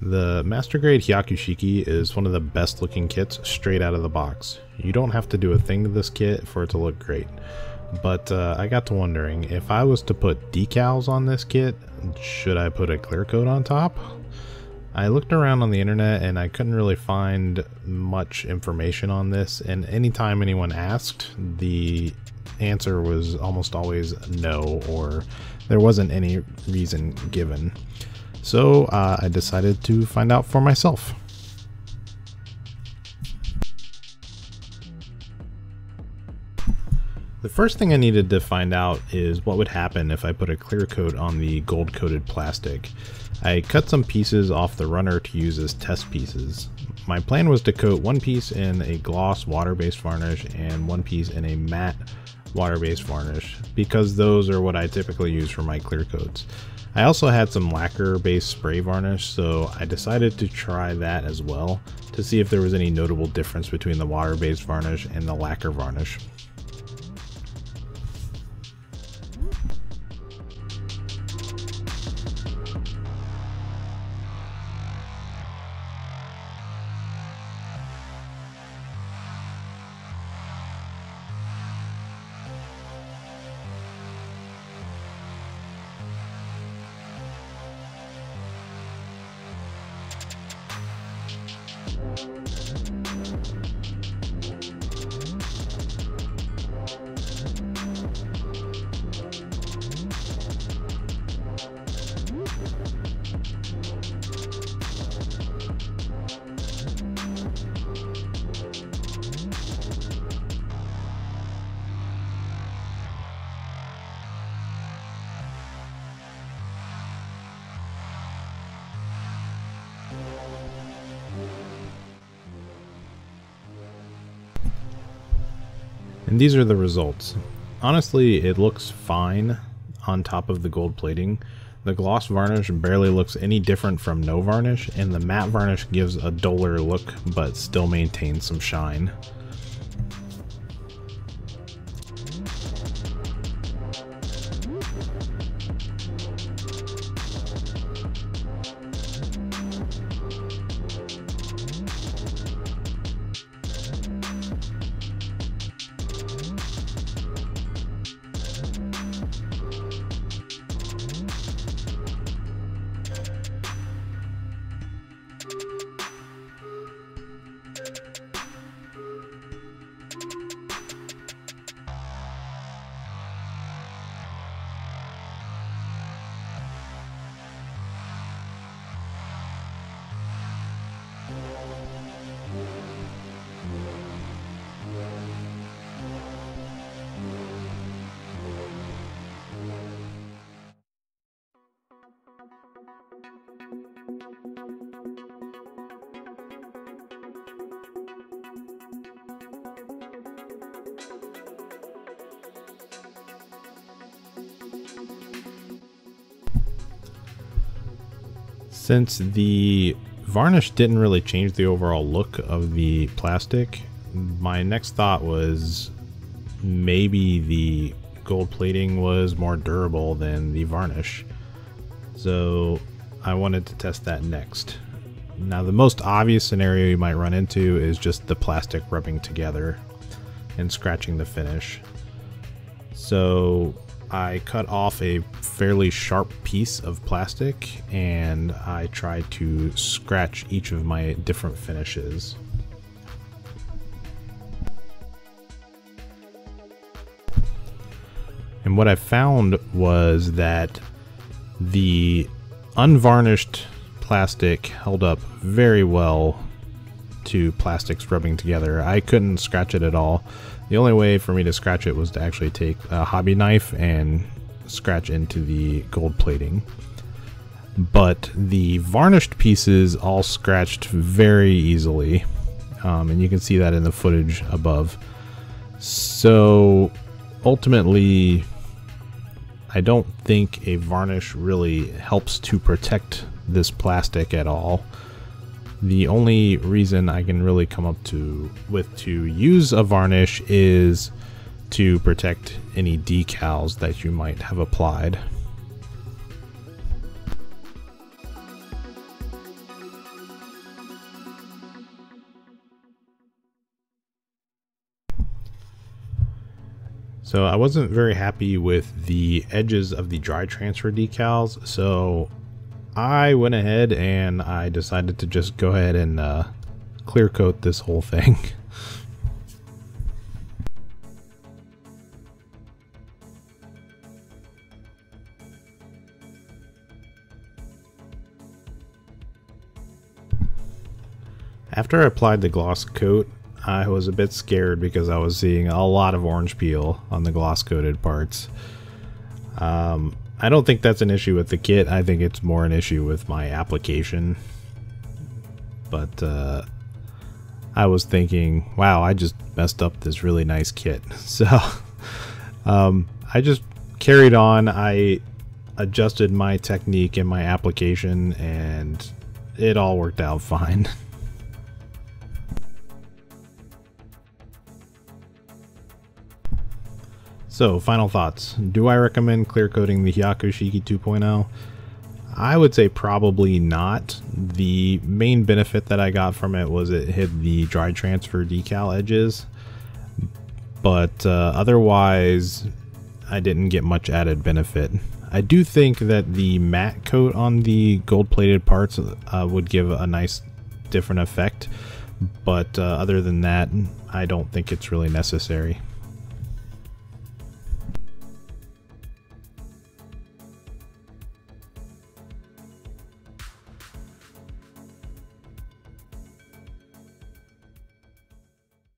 The Master Grade Hyakushiki is one of the best looking kits straight out of the box. You don't have to do a thing to this kit for it to look great. But I got to wondering, if I was to put decals on this kit, should I put a clear coat on top? I looked around on the internet and I couldn't really find much information on this, and anytime anyone asked, the answer was almost always no, or there wasn't any reason given. So I decided to find out for myself. The first thing I needed to find out is what would happen if I put a clear coat on the gold coated plastic. I cut some pieces off the runner to use as test pieces. My plan was to coat one piece in a gloss water-based varnish and one piece in a matte water-based varnish, because those are what I typically use for my clear coats. I also had some lacquer-based spray varnish, so I decided to try that as well to see if there was any notable difference between the water-based varnish and the lacquer varnish. And these are the results. Honestly, it looks fine on top of the gold plating. The gloss varnish barely looks any different from no varnish, and the matte varnish gives a duller look but still maintains some shine. Since the varnish didn't really change the overall look of the plastic, my next thought was maybe the gold plating was more durable than the varnish. So I wanted to test that next. Now, the most obvious scenario you might run into is just the plastic rubbing together and scratching the finish. So I cut off a fairly sharp piece of plastic and I tried to scratch each of my different finishes. And what I found was that the unvarnished plastic held up very well to plastics rubbing together. I couldn't scratch it at all. The only way for me to scratch it was to actually take a hobby knife and scratch into the gold plating. But the varnished pieces all scratched very easily, and you can see that in the footage above. So ultimately, I don't think a varnish really helps to protect this plastic at all. The only reason I can really come up with to use a varnish is to protect any decals that you might have applied. So I wasn't very happy with the edges of the dry transfer decals, so I went ahead and I decided to just go ahead and clear coat this whole thing. After I applied the gloss coat, I was a bit scared because I was seeing a lot of orange peel on the gloss coated parts. I don't think that's an issue with the kit. I think it's more an issue with my application. But I was thinking, wow, I just messed up this really nice kit. So I just carried on. I adjusted my technique and my application, and it all worked out fine. So, final thoughts. Do I recommend clear coating the Hyakushiki 2.0? I would say probably not. The main benefit that I got from it was it hid the dry transfer decal edges, but otherwise I didn't get much added benefit. I do think that the matte coat on the gold plated parts would give a nice different effect, but other than that, I don't think it's really necessary.